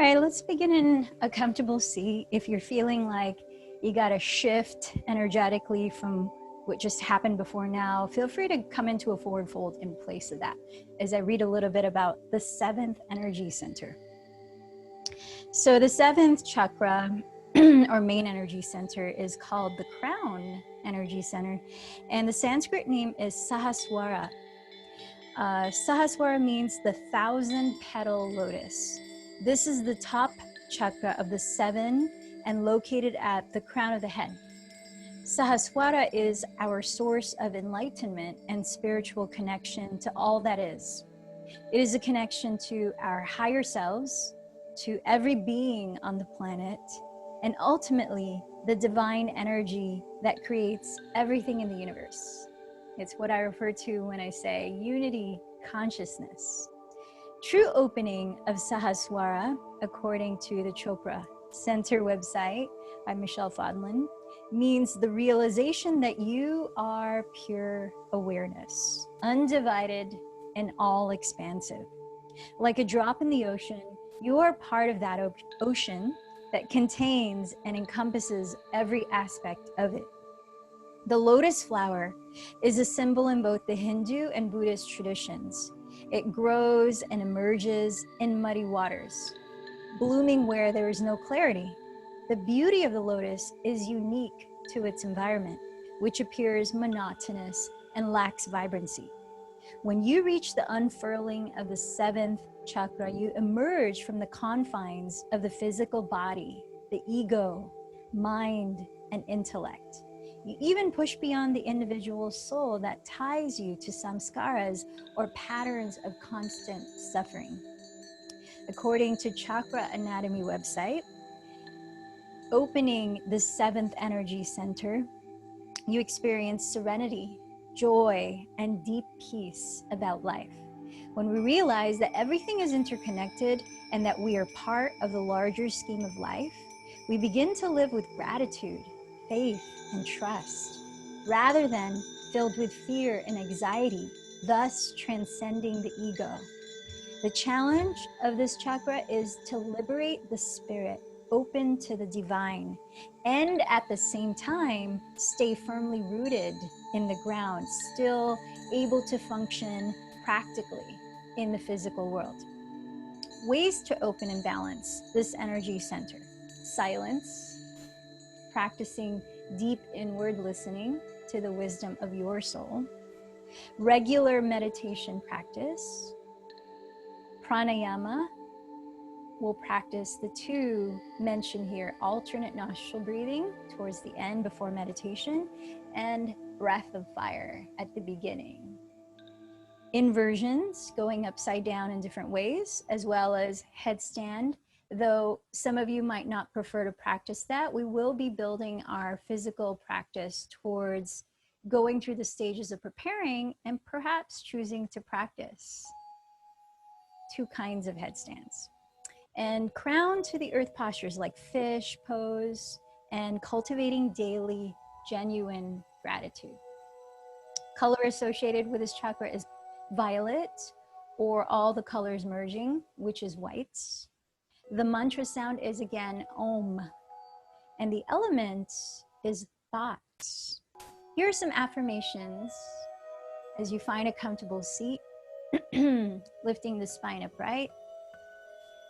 right, let's begin in a comfortable seat. If you're feeling like you got to shift energetically from what just happened before now, feel free to come into a forward fold in place of that as I read a little bit about the 7th energy center. So the 7th chakra or main energy center is called the crown energy center, and the Sanskrit name is Sahasrara. Sahasrara means the 1,000-petal lotus. This is the top chakra of the 7 and located at the crown of the head. Sahasrara is our source of enlightenment and spiritual connection to all that is. It is a connection to our higher selves, to every being on the planet, and ultimately the divine energy that creates everything in the universe. It's what I refer to when I say unity consciousness. True opening of Sahasrara, according to the Chopra Center website by Michelle Fodlin, means the realization that you are pure awareness, undivided and all expansive. Like a drop in the ocean, you are part of that ocean that contains and encompasses every aspect of it. The lotus flower is a symbol in both the Hindu and Buddhist traditions. It grows and emerges in muddy waters, blooming where there is no clarity. The beauty of the lotus is unique to its environment, which appears monotonous and lacks vibrancy. When you reach the unfurling of the 7th chakra, you emerge from the confines of the physical body, the ego, mind, and intellect. You even push beyond the individual soul that ties you to samskaras or patterns of constant suffering. According to Chakra Anatomy website, opening the 7th energy center, you experience serenity, joy, and deep peace about life. When we realize that everything is interconnected and that we are part of the larger scheme of life, we begin to live with gratitude, faith, and trust, rather than filled with fear and anxiety, thus transcending the ego. The challenge of this chakra is to liberate the spirit, open to the divine, and at the same time, stay firmly rooted in the ground, still able to function practically in the physical world. Ways to open and balance this energy center: silence, practicing deep inward listening to the wisdom of your soul, regular meditation practice, pranayama. We'll practice the two mentioned here: alternate nostril breathing towards the end before meditation, and breath of fire at the beginning. Inversions, going upside down in different ways, as well as headstand. Though some of you might not prefer to practice that, we will be building our physical practice towards going through the stages of preparing and perhaps choosing to practice two kinds of headstands. And crown to the earth postures like fish pose, and cultivating daily genuine gratitude. Color associated with this chakra is violet, or all the colors merging, which is white. The mantra sound is again Om, and the element is thoughts. Here are some affirmations as you find a comfortable seat, lifting the spine upright,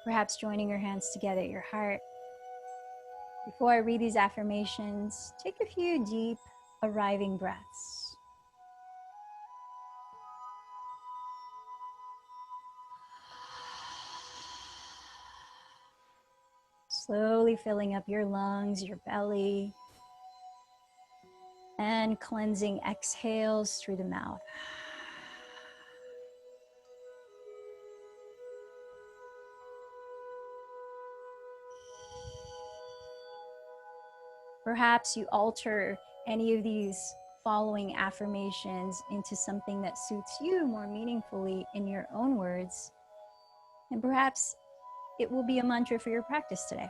perhaps joining your hands together at your heart. Before I read these affirmations, take a few deep, arriving breaths. Slowly filling up your lungs, your belly, and cleansing exhales through the mouth. Perhaps you alter any of these following affirmations into something that suits you more meaningfully in your own words, and perhaps it will be a mantra for your practice today.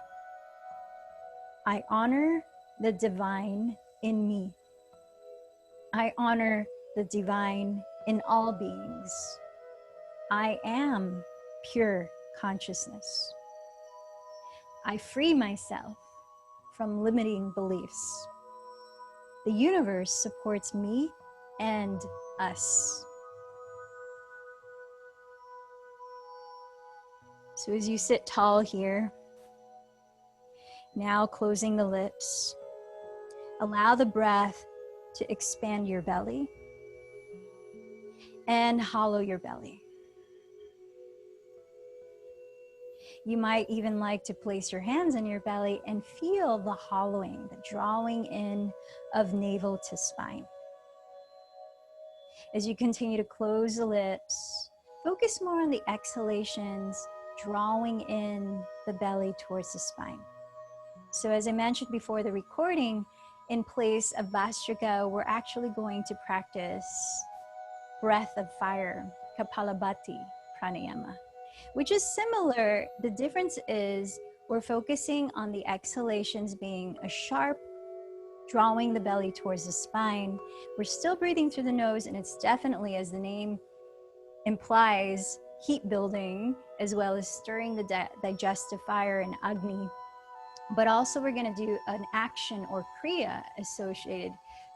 I honor the divine in me. I honor the divine in all beings. I am pure consciousness. I free myself from limiting beliefs. The universe supports me and us. So as you sit tall here, now closing the lips, allow the breath to expand your belly and hollow your belly. You might even like to place your hands on your belly and feel the hollowing, the drawing in of navel to spine. As you continue to close the lips, focus more on the exhalations, drawing in the belly towards the spine. So as I mentioned before the recording, in place of Vastrika, we're actually going to practice breath of fire, Kapalabhati pranayama, which is similar. The difference is we're focusing on the exhalations being a sharp, drawing the belly towards the spine. We're still breathing through the nose, and it's definitely, as the name implies, heat building, as well as stirring the digestive fire and Agni. But also we're going to do an action or kriya associated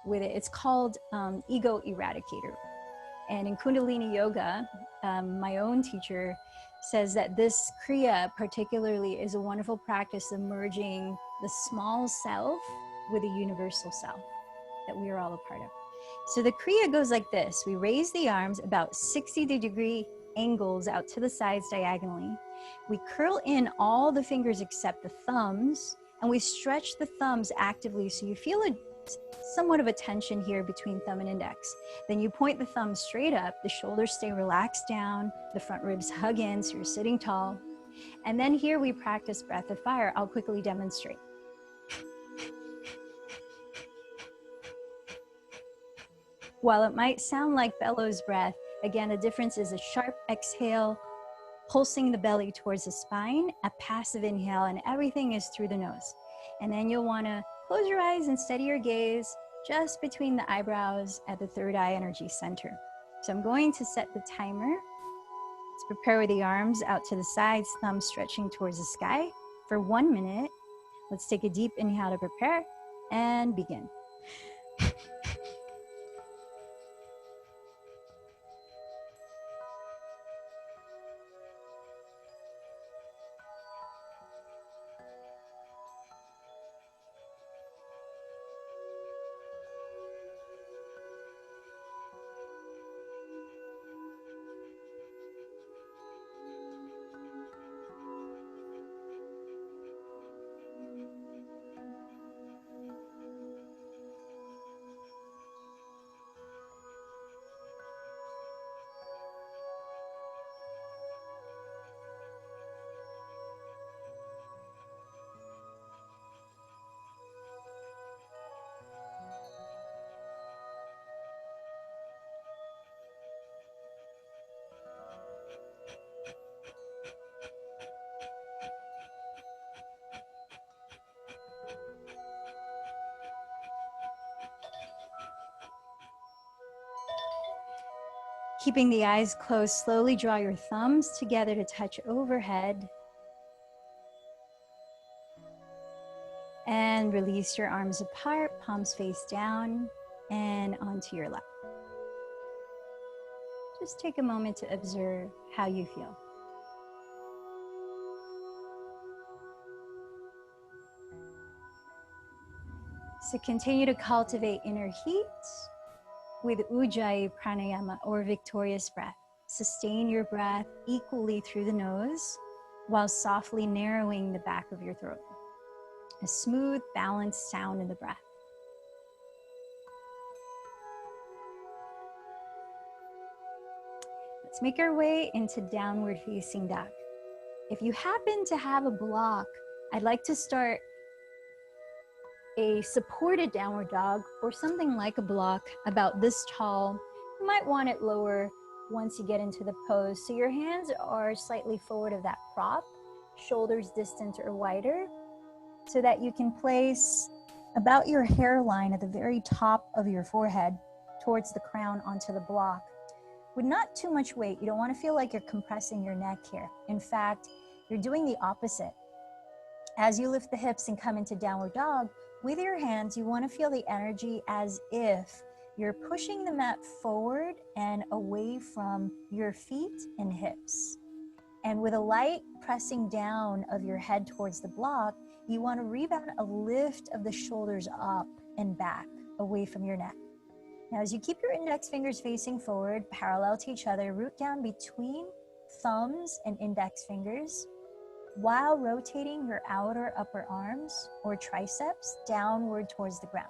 with it. It's called ego eradicator. And in Kundalini Yoga, my own teacher says that this kriya particularly is a wonderful practice of merging the small self with the universal self that we are all a part of. So the kriya goes like this. We raise the arms about 60-degree angles out to the sides diagonally. We curl in all the fingers except the thumbs, and we stretch the thumbs actively so you feel somewhat of a tension here between thumb and index. Then you point the thumb straight up, the shoulders stay relaxed down, the front ribs hug in so you're sitting tall. And then here we practice breath of fire. I'll quickly demonstrate. While it might sound like bellows breath, again, the difference is a sharp exhale, pulsing the belly towards the spine, a passive inhale, and everything is through the nose. And then you'll want to close your eyes and steady your gaze just between the eyebrows at the third eye energy center. So I'm going to set the timer. Let's prepare with the arms out to the sides, thumbs stretching towards the sky for 1 minute. Let's take a deep inhale to prepare and begin. Keeping the eyes closed, slowly draw your thumbs together to touch overhead. And release your arms apart, palms face down and onto your lap. Just take a moment to observe how you feel. So continue to cultivate inner heat with Ujjayi pranayama, or victorious breath. Sustain your breath equally through the nose while softly narrowing the back of your throat. A smooth, balanced sound in the breath. Let's make our way into downward facing dog. If you happen to have a block, I'd like to start a supported downward dog or something like a block about this tall. You might want it lower once you get into the pose. So your hands are slightly forward of that prop, shoulders distant or wider, so that you can place about your hairline at the very top of your forehead towards the crown onto the block. With not too much weight, you don't want to feel like you're compressing your neck here. In fact, you're doing the opposite. As you lift the hips and come into downward dog, with your hands, you want to feel the energy as if you're pushing the mat forward and away from your feet and hips. And with a light pressing down of your head towards the block, you want to rebound a lift of the shoulders up and back away from your neck. Now, as you keep your index fingers facing forward, parallel to each other, root down between thumbs and index fingers, while rotating your outer upper arms or triceps downward towards the ground.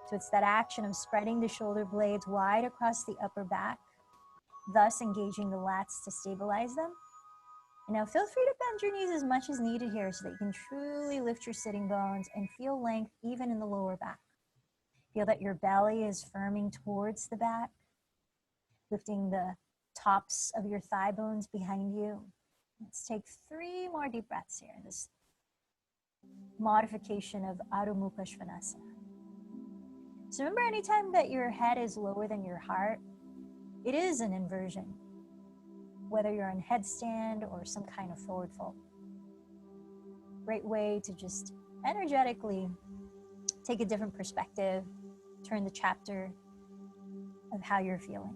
So it's that action of spreading the shoulder blades wide across the upper back, thus engaging the lats to stabilize them. And now feel free to bend your knees as much as needed here so that you can truly lift your sitting bones and feel length even in the lower back. Feel that your belly is firming towards the back, lifting the tops of your thigh bones behind you. Let's take 3 more deep breaths here. This modification of Adho Mukha Svanasana. So remember, anytime that your head is lower than your heart, it is an inversion, whether you're in headstand or some kind of forward fold. Great way to just energetically take a different perspective, turn the chapter of how you're feeling.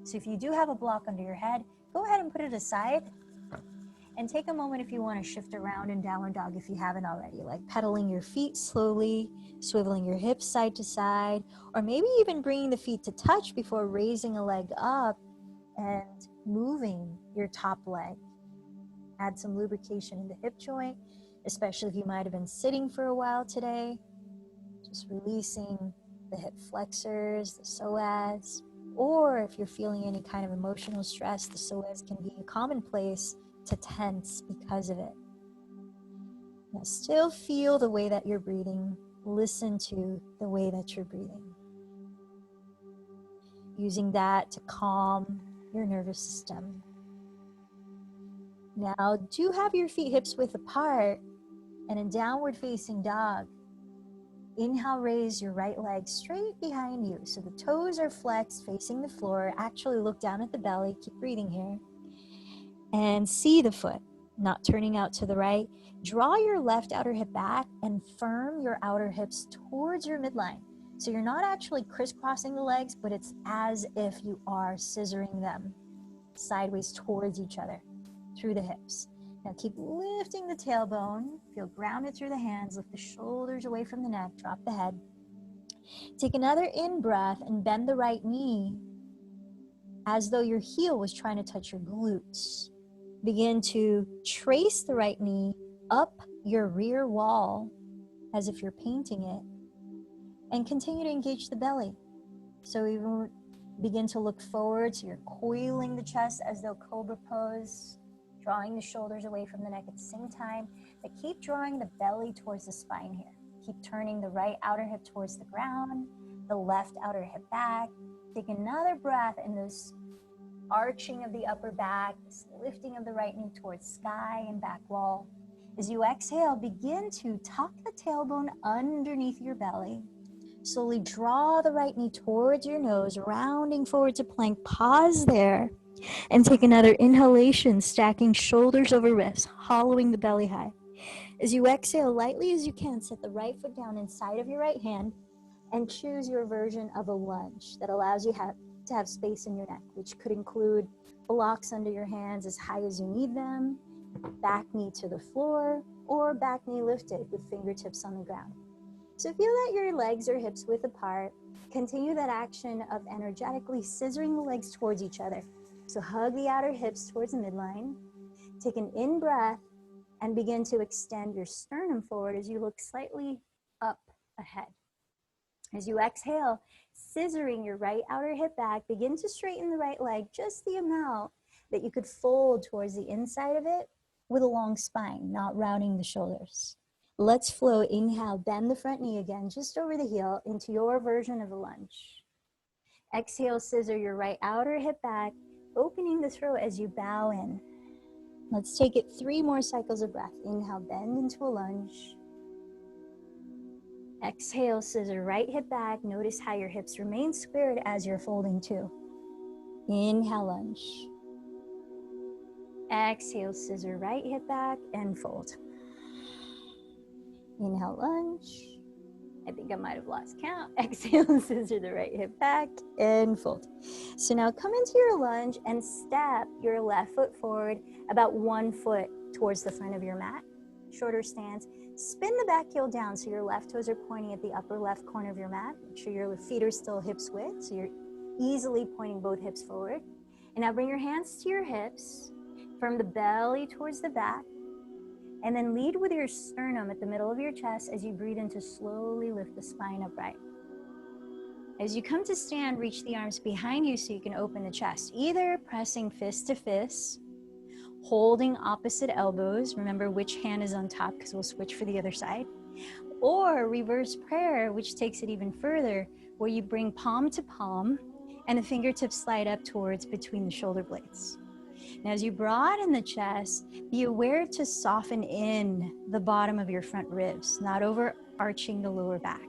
So if you do have a block under your head, go ahead and put it aside and take a moment if you want to shift around in downward dog if you haven't already, like pedaling your feet slowly, swiveling your hips side to side, or maybe even bringing the feet to touch before raising a leg up and moving your top leg. Add some lubrication in the hip joint, especially if you might have been sitting for a while today. Just releasing the hip flexors, the psoas, or if you're feeling any kind of emotional stress, the psoas can be a common place to tense because of it. Now still feel the way that you're breathing. Listen to the way that you're breathing. Using that to calm your nervous system. Now do have your feet hips width apart, and in downward facing dog, inhale, raise your right leg straight behind you. So the toes are flexed facing the floor. Actually look down at the belly, keep breathing here. And see the foot, not turning out to the right. Draw your left outer hip back and firm your outer hips towards your midline. So you're not actually crisscrossing the legs, but it's as if you are scissoring them sideways towards each other through the hips. Now keep lifting the tailbone, feel grounded through the hands, lift the shoulders away from the neck, drop the head. Take another in breath and bend the right knee as though your heel was trying to touch your glutes. Begin to trace the right knee up your rear wall as if you're painting it, and continue to engage the belly. So even begin to look forward, so you're coiling the chest as though cobra pose, drawing the shoulders away from the neck at the same time, but keep drawing the belly towards the spine here. Keep turning the right outer hip towards the ground, the left outer hip back. Take another breath in this arching of the upper back, this lifting of the right knee towards sky and back wall. As you exhale, begin to tuck the tailbone underneath your belly. Slowly draw the right knee towards your nose, rounding forward to plank. Pause there and take another inhalation, stacking shoulders over wrists, hollowing the belly high. As you exhale, lightly as you can, set the right foot down inside of your right hand and choose your version of a lunge that allows you to have space in your neck, which could include blocks under your hands as high as you need them, back knee to the floor, or back knee lifted with fingertips on the ground. So feel that your legs are hips width apart. Continue that action of energetically scissoring the legs towards each other. So hug the outer hips towards the midline. Take an in breath and begin to extend your sternum forward as you look slightly up ahead. As you exhale, scissoring your right outer hip back, begin to straighten the right leg just the amount that you could fold towards the inside of it with a long spine, not rounding the shoulders. Let's flow. Inhale, bend the front knee again, just over the heel into your version of a lunge. Exhale, scissor your right outer hip back, opening the throat as you bow in. Let's take it 3 more cycles of breath. Inhale, bend into a lunge. Exhale, scissor right hip back. Notice how your hips remain squared as you're folding too. Inhale, lunge. Exhale, scissor right hip back and fold. Inhale, lunge. I think I might have lost count. Exhale, scissor the right hip back and fold. So now come into your lunge and step your left foot forward about 1 foot towards the front of your mat. Shorter stance. Spin the back heel down so your left toes are pointing at the upper left corner of your mat. Make sure your feet are still hips width so you're easily pointing both hips forward. And now bring your hands to your hips. Firm the belly towards the back. And then lead with your sternum at the middle of your chest as you breathe in to slowly lift the spine upright. As you come to stand, reach the arms behind you so you can open the chest, either pressing fist to fist, holding opposite elbows. Remember which hand is on top because we'll switch for the other side. Or reverse prayer, which takes it even further, where you bring palm to palm and the fingertips slide up towards between the shoulder blades. Now, as you broaden the chest, be aware to soften in the bottom of your front ribs, not overarching the lower back.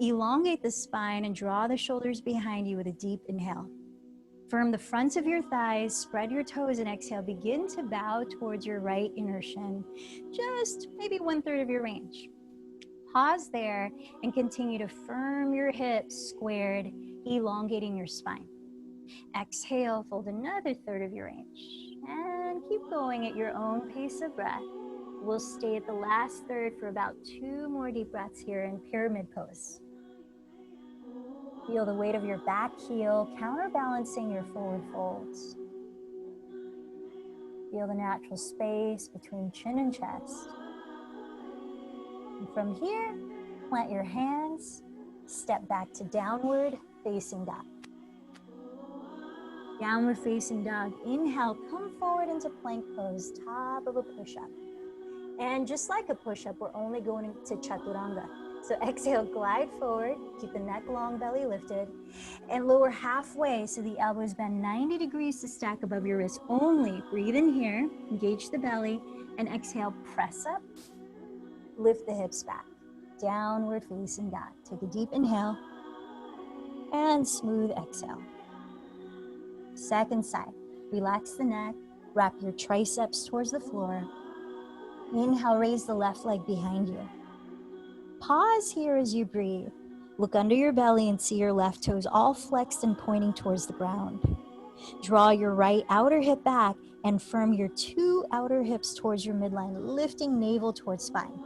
Elongate the spine and draw the shoulders behind you with a deep inhale. Firm the fronts of your thighs, spread your toes, and exhale. Begin to bow towards your right inner shin, just maybe 1/3 of your range. Pause there and continue to firm your hips squared, elongating your spine. Exhale, fold another 1/3 of your range. And keep going at your own pace of breath. We'll stay at the last third for about 2 more deep breaths here in pyramid pose. Feel the weight of your back heel counterbalancing your forward folds. Feel the natural space between chin and chest. And from here, plant your hands, step back to downward facing dog. Downward facing dog. Inhale, come forward into plank pose, top of a push-up. And just like a push-up, we're only going to chaturanga. So exhale, glide forward, keep the neck long, belly lifted, and lower halfway so the elbows bend 90 degrees to stack above your wrists. Only breathe in here, engage the belly, and exhale, press up, lift the hips back. Downward facing dog. Take a deep inhale and smooth exhale. Second side, relax the neck, wrap your triceps towards the floor. Inhale, raise the left leg behind you. Pause here as you breathe. Look under your belly and see your left toes all flexed and pointing towards the ground. Draw your right outer hip back and firm your 2 outer hips towards your midline, lifting navel towards spine.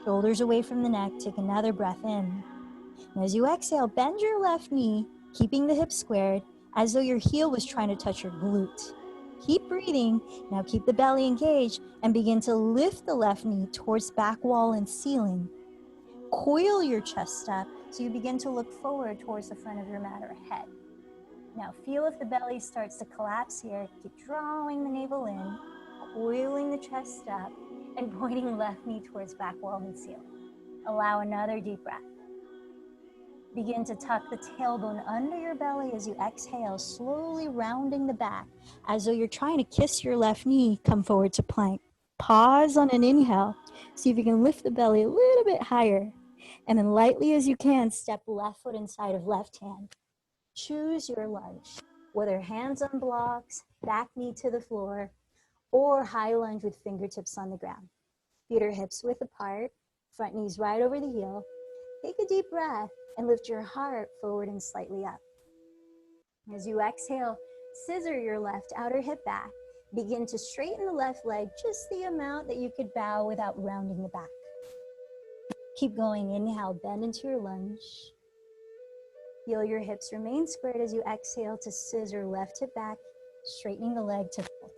Shoulders away from the neck, take another breath in. And as you exhale, bend your left knee, keeping the hips squared, as though your heel was trying to touch your glute. Keep breathing. Now keep the belly engaged and begin to lift the left knee towards back wall and ceiling. Coil your chest up so you begin to look forward towards the front of your mat or head. Now feel if the belly starts to collapse here. Keep drawing the navel in, coiling the chest up, and pointing left knee towards back wall and ceiling. Allow another deep breath. Begin to tuck the tailbone under your belly as you exhale, slowly rounding the back. As though you're trying to kiss your left knee, come forward to plank. Pause on an inhale. See if you can lift the belly a little bit higher. And then lightly as you can, step left foot inside of left hand. Choose your lunge, whether hands on blocks, back knee to the floor, or high lunge with fingertips on the ground. Feet are hips width apart, front knees right over the heel. Take a deep breath and lift your heart forward and slightly up. As you exhale, scissor your left outer hip back. Begin to straighten the left leg just the amount that you could bow without rounding the back. Keep going. Inhale, bend into your lunge. Feel your hips remain squared as you exhale to scissor left hip back, straightening the leg to fold.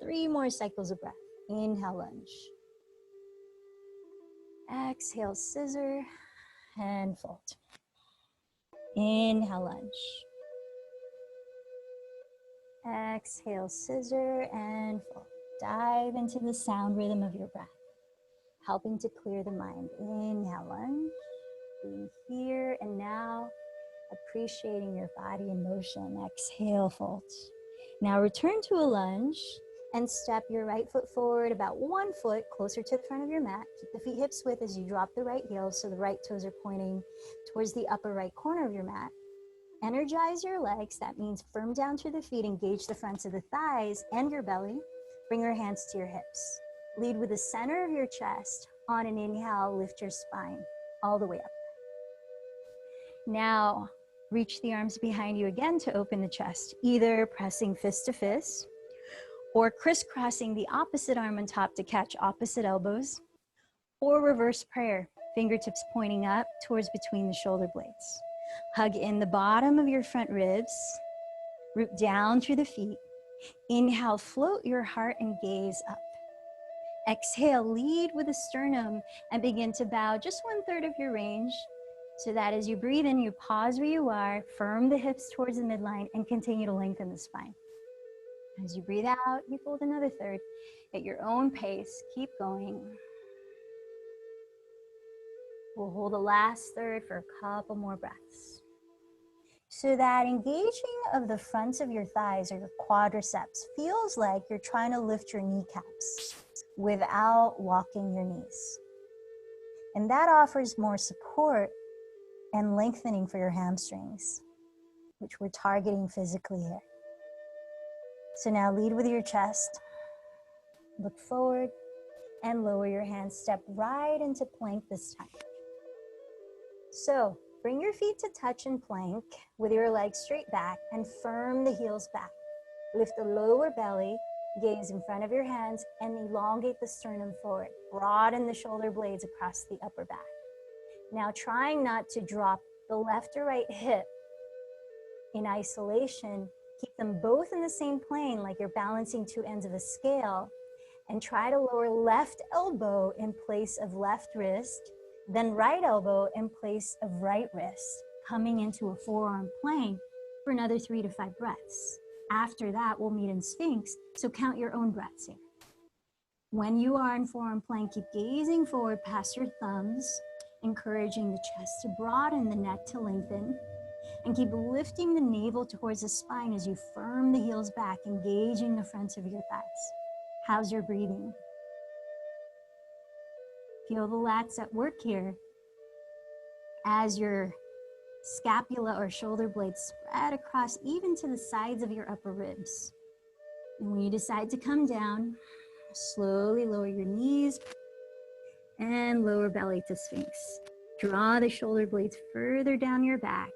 3 more cycles of breath. Inhale, lunge. Exhale, scissor and fold. Inhale, lunge. Exhale, scissor and fold. Dive into the sound rhythm of your breath, helping to clear the mind. Inhale, lunge. Being here and now, appreciating your body in motion. Exhale, fold. Now return to a lunge and step your right foot forward about 1 foot closer to the front of your mat. Keep the feet hips width as you drop the right heel so the right toes are pointing towards the upper right corner of your mat. Energize your legs. That means firm down through the feet, engage the fronts of the thighs and your belly. Bring your hands to your hips. Lead with the center of your chest, On an inhale, lift your spine all the way up. Now, reach the arms behind you again to open the chest, either pressing fist to fist or crisscrossing the opposite arm on top to catch opposite elbows, or reverse prayer, fingertips pointing up towards between the shoulder blades. Hug in the bottom of your front ribs, root down through the feet. Inhale, float your heart and gaze up. Exhale, lead with the sternum and begin to bow just 1/3 of your range, so that as you breathe in, you pause where you are, firm the hips towards the midline, and continue to lengthen the spine. As you breathe out, you fold another 1/3 at your own pace. Keep going. We'll hold the last 1/3 for a couple more breaths. So that engaging of the fronts of your thighs or your quadriceps feels like you're trying to lift your kneecaps without walking your knees. And that offers more support and lengthening for your hamstrings, which we're targeting physically here. So now lead with your chest, look forward and lower your hands, step right into plank this time. So bring your feet to touch in plank with your legs straight back and firm the heels back. Lift the lower belly, gaze in front of your hands, and elongate the sternum forward. Broaden the shoulder blades across the upper back. Now trying not to drop the left or right hip in isolation, keep them both in the same plane like you're balancing two ends of a scale, and try to lower left elbow in place of left wrist, then right elbow in place of right wrist, coming into a forearm plank for another 3 to 5 breaths. After that, we'll meet in Sphinx, so count your own breaths here. When you are in forearm plank, keep gazing forward past your thumbs, encouraging the chest to broaden, the neck to lengthen, and keep lifting the navel towards the spine as you firm the heels back, engaging the fronts of your thighs. How's your breathing? Feel the lats at work here as your scapula or shoulder blades spread across even to the sides of your upper ribs. And when you decide to come down, slowly lower your knees and lower belly to Sphinx. Draw the shoulder blades further down your back.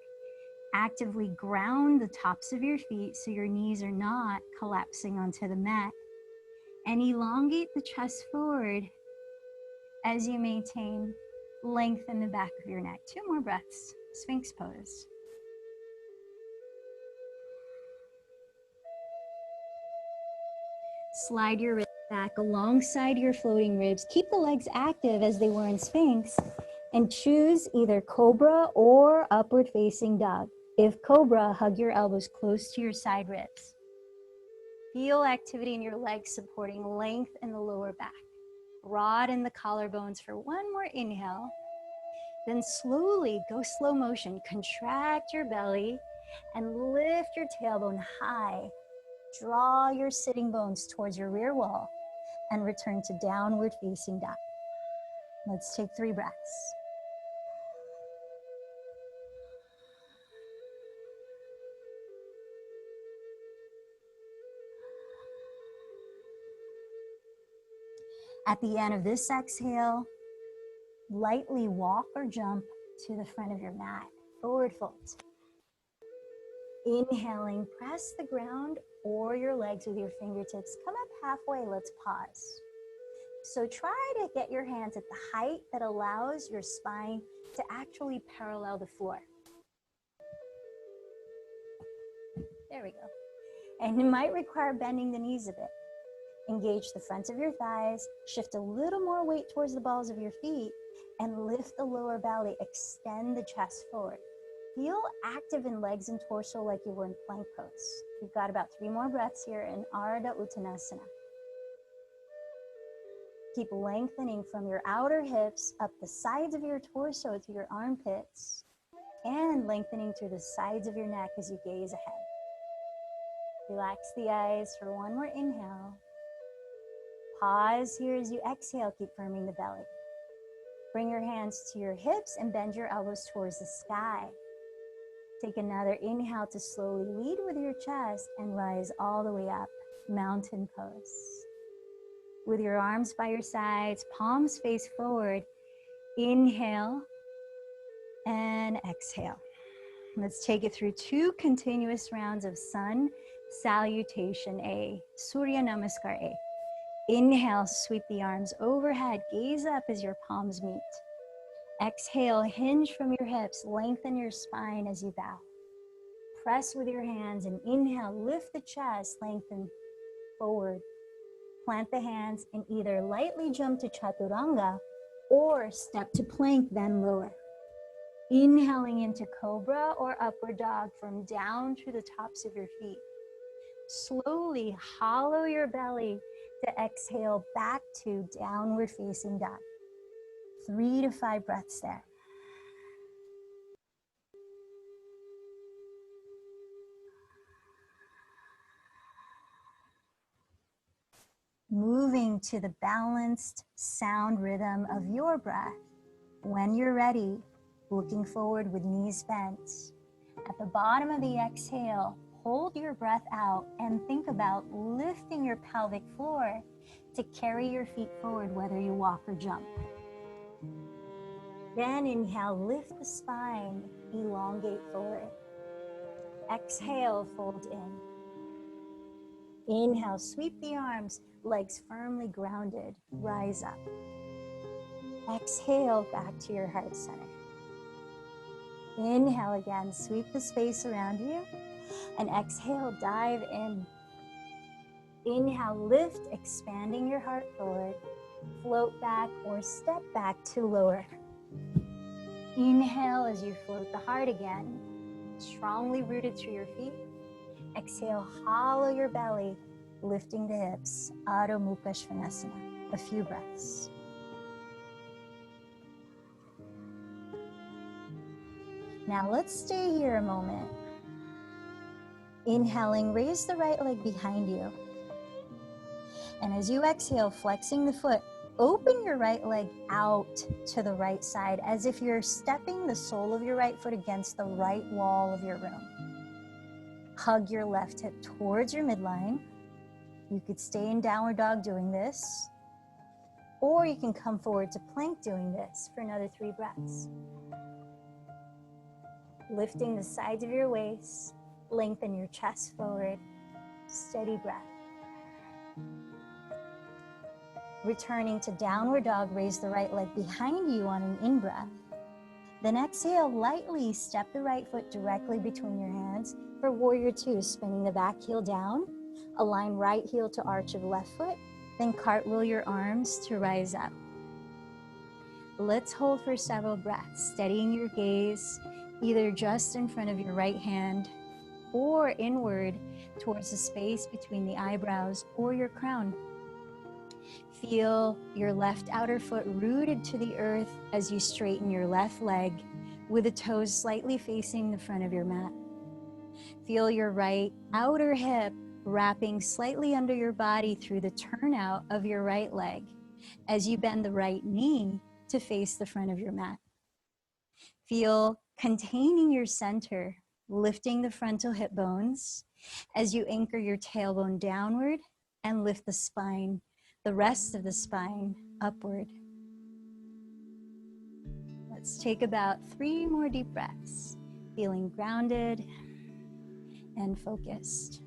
Actively ground the tops of your feet so your knees are not collapsing onto the mat. And elongate the chest forward as you maintain length in the back of your neck. 2 more breaths, Sphinx pose. Slide your wrists back alongside your floating ribs. Keep the legs active as they were in Sphinx, and choose either Cobra or Upward Facing Dog. If Cobra, hug your elbows close to your side ribs. Feel activity in your legs supporting length in the lower back. Broaden the collarbones for 1 more inhale. Then slowly go slow motion. Contract your belly and lift your tailbone high. Draw your sitting bones towards your rear wall and return to downward facing dog. Let's take 3 breaths. At the end of this exhale, lightly walk or jump to the front of your mat, forward fold. Inhaling, press the ground or your legs with your fingertips. Come up halfway, let's pause. So try to get your hands at the height that allows your spine to actually parallel the floor. There we go. And it might require bending the knees a bit. Engage the fronts of your thighs, shift a little more weight towards the balls of your feet, and lift the lower belly, extend the chest forward. Feel active in legs and torso like you were in plank pose. You've got about 3 more breaths here in Ardha Uttanasana. Keep lengthening from your outer hips up the sides of your torso to your armpits, and lengthening through the sides of your neck as you gaze ahead. Relax the eyes for 1 more inhale. Pause here as you exhale, keep firming the belly. Bring your hands to your hips and bend your elbows towards the sky. Take another inhale to slowly lead with your chest and rise all the way up, mountain pose. with your arms by your sides, palms face forward. Inhale and exhale. Let's take it through 2 continuous rounds of Sun Salutation A, Surya Namaskar A. Inhale, sweep the arms overhead, gaze up as your palms meet. Exhale, hinge from your hips, lengthen your spine as you bow. Press with your hands and inhale, lift the chest, lengthen forward. Plant the hands and either lightly jump to Chaturanga or step to plank, then lower. Inhaling into Cobra or Upward Dog from down through the tops of your feet. Slowly hollow your belly to exhale back to Downward Facing Dog. 3 to 5 breaths there. Moving to the balanced sound rhythm of your breath. When you're ready, looking forward with knees bent. At the bottom of the exhale, hold your breath out and think about lifting your pelvic floor to carry your feet forward, whether you walk or jump. Then inhale, lift the spine, elongate forward. Exhale, fold in. Inhale, sweep the arms, legs firmly grounded, rise up. Exhale, back to your heart center. Inhale again, sweep the space around you, and exhale, dive in. Inhale, lift, expanding your heart forward, float back or step back to lower. Inhale as you float the heart again, strongly rooted through your feet. Exhale, hollow your belly, lifting the hips, Adho Mukha Svanasana. A few breaths. Now let's stay here a moment. Inhaling, raise the right leg behind you. And as you exhale, flexing the foot, open your right leg out to the right side as if you're stepping the sole of your right foot against the right wall of your room. Hug your left hip towards your midline. You could stay in downward dog doing this, or you can come forward to plank doing this for another 3 breaths. Lifting the sides of your waist, lengthen your chest forward, steady breath. Returning to downward dog, raise the right leg behind you on an in-breath. Then exhale, lightly step the right foot directly between your hands for warrior 2, spinning the back heel down. Align right heel to arch of left foot, then cartwheel your arms to rise up. Let's hold for several breaths, steadying your gaze, either just in front of your right hand or inward towards the space between the eyebrows or your crown. Feel your left outer foot rooted to the earth as you straighten your left leg with the toes slightly facing the front of your mat. Feel your right outer hip wrapping slightly under your body through the turnout of your right leg as you bend the right knee to face the front of your mat. Feel containing your center, lifting the frontal hip bones as you anchor your tailbone downward and lift the spine, the rest of the spine upward. Let's take about 3 more deep breaths, feeling grounded and focused.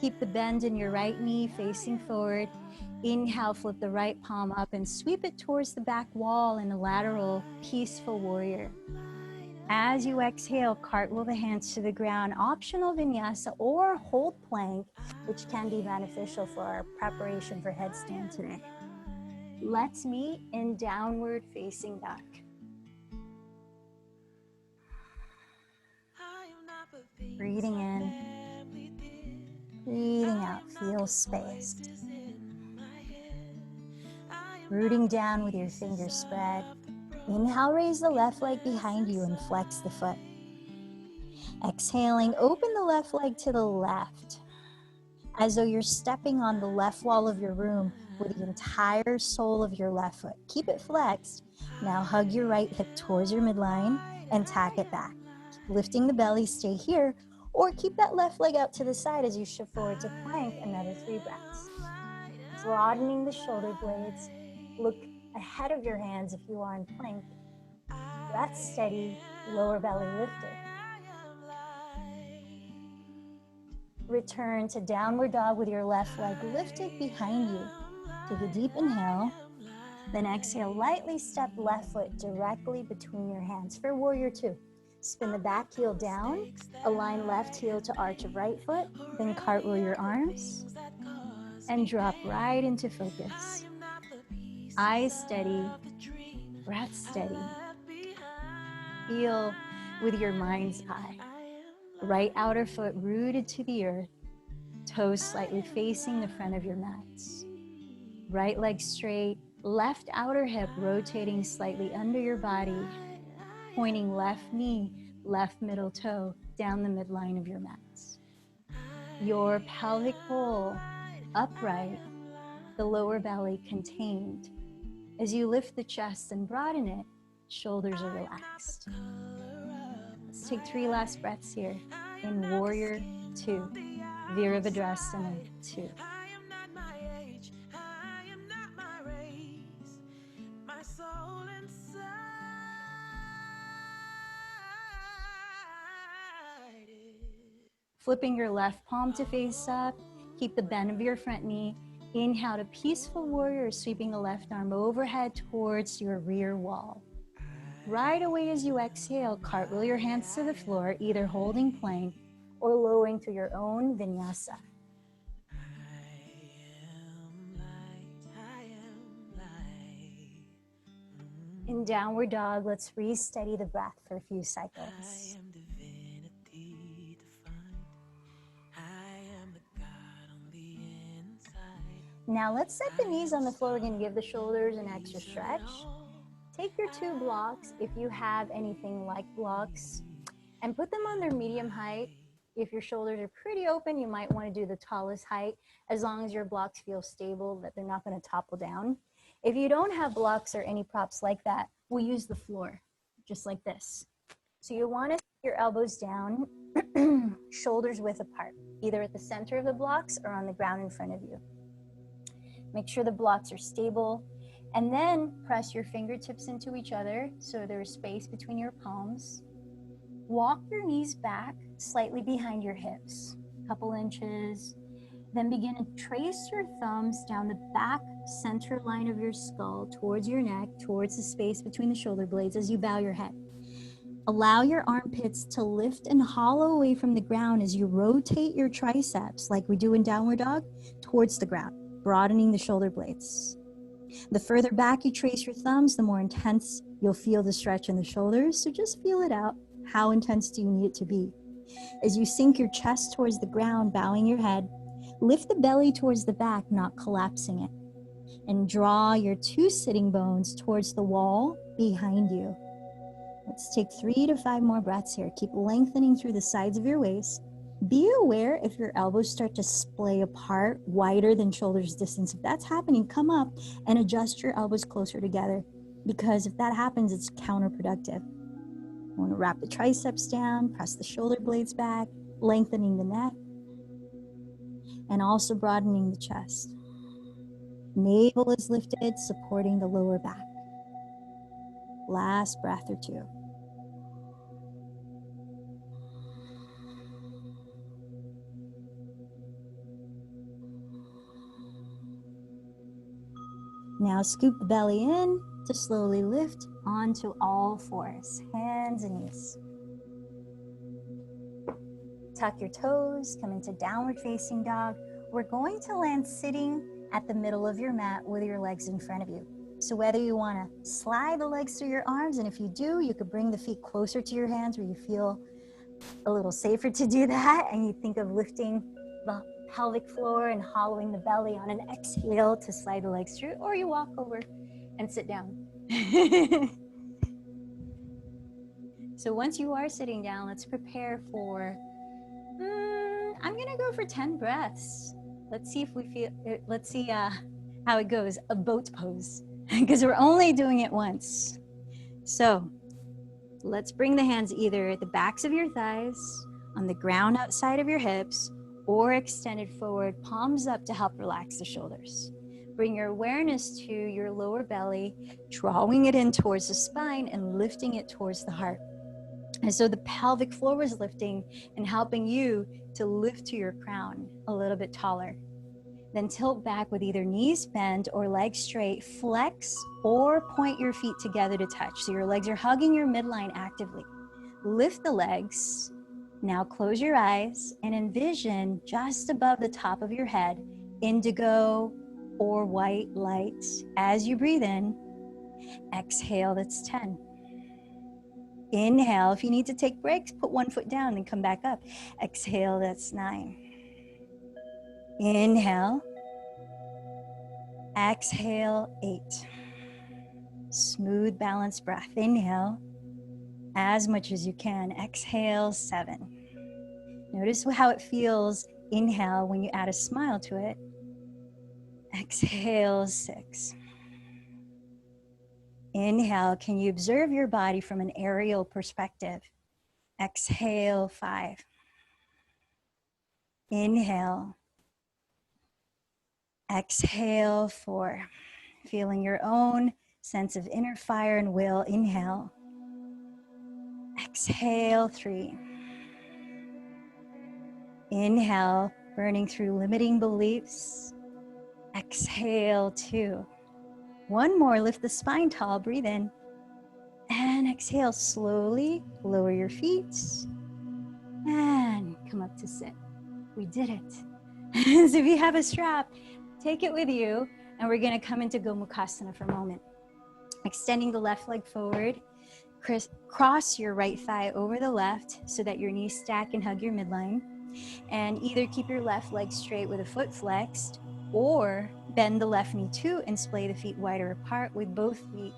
Keep the bend in your right knee facing forward. Inhale, flip the right palm up and sweep it towards the back wall in a lateral, peaceful warrior. As you exhale, cartwheel the hands to the ground, optional vinyasa or hold plank, which can be beneficial for our preparation for headstand today. Let's meet in downward facing dog. Breathing in, breathing out, feel space. Rooting down with your fingers spread. Inhale, raise the left leg behind you and flex the foot. Exhaling, open the left leg to the left, as though you're stepping on the left wall of your room, with the entire sole of your left foot. Keep it flexed. Now hug your right hip towards your midline and tack it back. Lifting the belly, stay here, or keep that left leg out to the side as you shift forward to plank, another 3 breaths. Broadening the shoulder blades. Look ahead of your hands if you are in plank. Breath steady, lower belly lifted. Return to downward dog with your left leg lifted behind you. Take a deep inhale, then exhale, lightly step left foot directly between your hands for warrior 2. Spin the back heel down, align left heel to arch of right foot, then cartwheel your arms, and drop right into focus. Eyes steady, breath steady. Feel with your mind's eye. Right outer foot rooted to the earth, toes slightly facing the front of your mats. Right leg straight, left outer hip rotating slightly under your body, pointing left knee, left middle toe down the midline of your mats. Your pelvic bowl upright, the lower belly contained. As you lift the chest and broaden it, shoulders are relaxed. Let's take 3 last breaths here in warrior 2, Virabhadrasana 2. Flipping your left palm to face up, keep the bend of your front knee. Inhale to peaceful warrior, sweeping the left arm overhead towards your rear wall. Right away as you exhale, cartwheel your hands to the floor, either holding plank or lowering to your own vinyasa. In downward dog, let's re-steady the breath for a few cycles. Now let's set the knees on the floor. We're going to give the shoulders an extra stretch. Take your 2 blocks, if you have anything like blocks, and put them on their medium height. If your shoulders are pretty open, you might want to do the tallest height, as long as your blocks feel stable, that they're not going to topple down. If you don't have blocks or any props like that, we'll use the floor, just like this. So you want to set your elbows down, shoulders width apart, either at the center of the blocks or on the ground in front of you. Make sure the blocks are stable, and then press your fingertips into each other so there's space between your palms. Walk your knees back slightly behind your hips, a couple inches. Then begin to trace your thumbs down the back center line of your skull towards your neck, towards the space between the shoulder blades as you bow your head. Allow your armpits to lift and hollow away from the ground as you rotate your triceps, like we do in downward dog, towards the ground, broadening the shoulder blades. The further back you trace your thumbs, the more intense you'll feel the stretch in the shoulders, so just feel it out. How intense do you need it to be? As you sink your chest towards the ground, bowing your head, lift the belly towards the back, not collapsing it, and draw your 2 sitting bones towards the wall behind you. Let's take 3 to 5 more breaths here. Keep lengthening through the sides of your waist. Be aware if your elbows start to splay apart, wider than shoulders distance. If that's happening, come up and adjust your elbows closer together, because if that happens, it's counterproductive. You want to wrap the triceps down, press the shoulder blades back, lengthening the neck, and also broadening the chest. Navel is lifted, supporting the lower back. Last breath or 2. Now scoop the belly in to slowly lift onto all 4s, hands and knees. Tuck your toes, come into downward facing dog. We're going to land sitting at the middle of your mat with your legs in front of you. So whether you want to slide the legs through your arms, and if you do, you could bring the feet closer to your hands where you feel a little safer to do that, and you think of lifting the pelvic floor and hollowing the belly on an exhale to slide the legs through, or you walk over and sit down. So once you are sitting down, let's prepare for, I'm gonna go for 10 breaths. Let's see if we feel, let's see how it goes, a boat pose, because we're only doing it once. So let's bring the hands either at the backs of your thighs, on the ground outside of your hips, or extended forward, palms up to help relax the shoulders. Bring your awareness to your lower belly, drawing it in towards the spine and lifting it towards the heart. And so the pelvic floor is lifting and helping you to lift to your crown a little bit taller. Then tilt back with either knees bent or legs straight, flex or point your feet together to touch. So your legs are hugging your midline actively. Lift the legs. Now close your eyes and envision just above the top of your head, indigo or white light. As you breathe in, exhale, that's 10. Inhale, if you need to take breaks, put one foot down and come back up. Exhale, that's 9. Inhale. Exhale, 8. Smooth, balanced breath. Inhale as much as you can. Exhale, 7. Notice how it feels. Inhale when you add a smile to it. Exhale, 6. Inhale, can you observe your body from an aerial perspective? Exhale, 5. Inhale. Exhale, 4. Feeling your own sense of inner fire and will. Inhale. Exhale, 3. Inhale, burning through limiting beliefs. Exhale, 2. One more, lift the spine tall, breathe in. And exhale, slowly lower your feet. And come up to sit. We did it. So if you have a strap, take it with you. And we're gonna come into Gomukhasana for a moment. Extending the left leg forward. Cross your right thigh over the left so that your knees stack and hug your midline. And either keep your left leg straight with a foot flexed, or bend the left knee too and splay the feet wider apart with both feet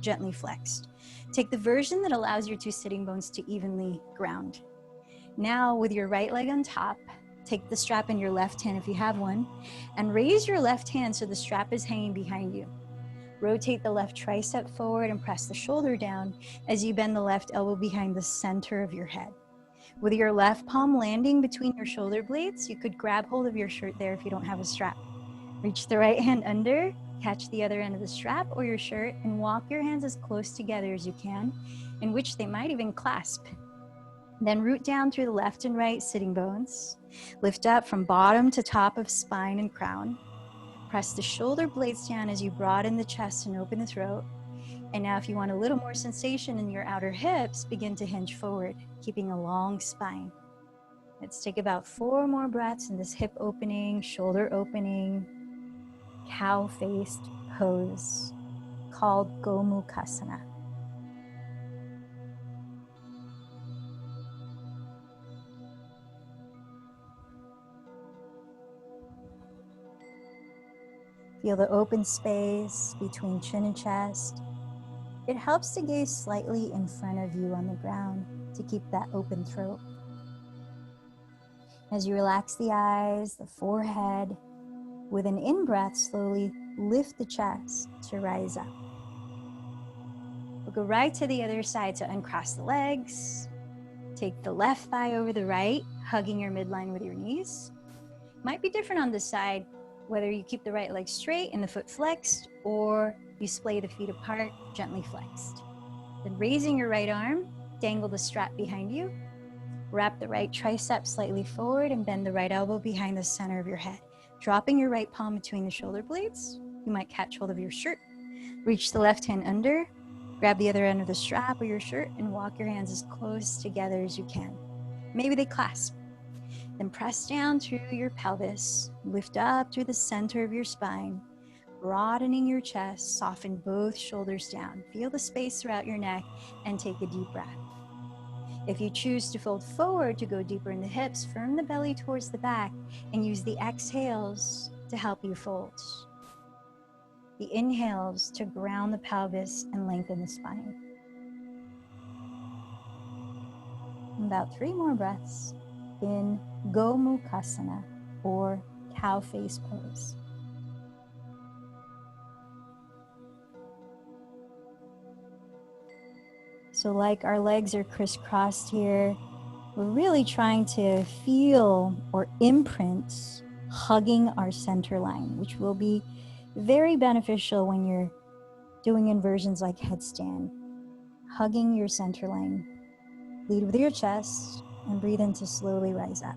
gently flexed. Take the version that allows your two sitting bones to evenly ground. Now with your right leg on top, take the strap in your left hand if you have one, and raise your left hand so the strap is hanging behind you. Rotate the left tricep forward and press the shoulder down as you bend the left elbow behind the center of your head. With your left palm landing between your shoulder blades, you could grab hold of your shirt there if you don't have a strap. Reach the right hand under, catch the other end of the strap or your shirt, and walk your hands as close together as you can, in which they might even clasp. Then root down through the left and right sitting bones. Lift up from bottom to top of spine and crown. Press the shoulder blades down as you broaden the chest and open the throat. And now if you want a little more sensation in your outer hips, begin to hinge forward, keeping a long spine. Let's take about 4 more breaths in this hip opening, shoulder opening, cow-faced pose called Gomukhasana. Feel the open space between chin and chest. It helps to gaze slightly in front of you on the ground to keep that open throat. As you relax the eyes, the forehead, with an in-breath, slowly lift the chest to rise up. We'll go right to the other side to uncross the legs. Take the left thigh over the right, hugging your midline with your knees. Might be different on this side, whether you keep the right leg straight and the foot flexed, or you splay the feet apart, gently flexed. Then raising your right arm, dangle the strap behind you. Wrap the right tricep slightly forward and bend the right elbow behind the center of your head. Dropping your right palm between the shoulder blades, you might catch hold of your shirt. Reach the left hand under, grab the other end of the strap or your shirt, and walk your hands as close together as you can. Maybe they clasp. Then press down through your pelvis, lift up through the center of your spine, broadening your chest, soften both shoulders down. Feel the space throughout your neck and take a deep breath. If you choose to fold forward to go deeper in the hips, firm the belly towards the back and use the exhales to help you fold. The inhales to ground the pelvis and lengthen the spine. About 3 more breaths in Gomukhasana or cow face pose. So like our legs are crisscrossed here, we're really trying to feel or imprint hugging our center line, which will be very beneficial when you're doing inversions like headstand. Hugging your center line. Lead with your chest and breathe in to slowly rise up.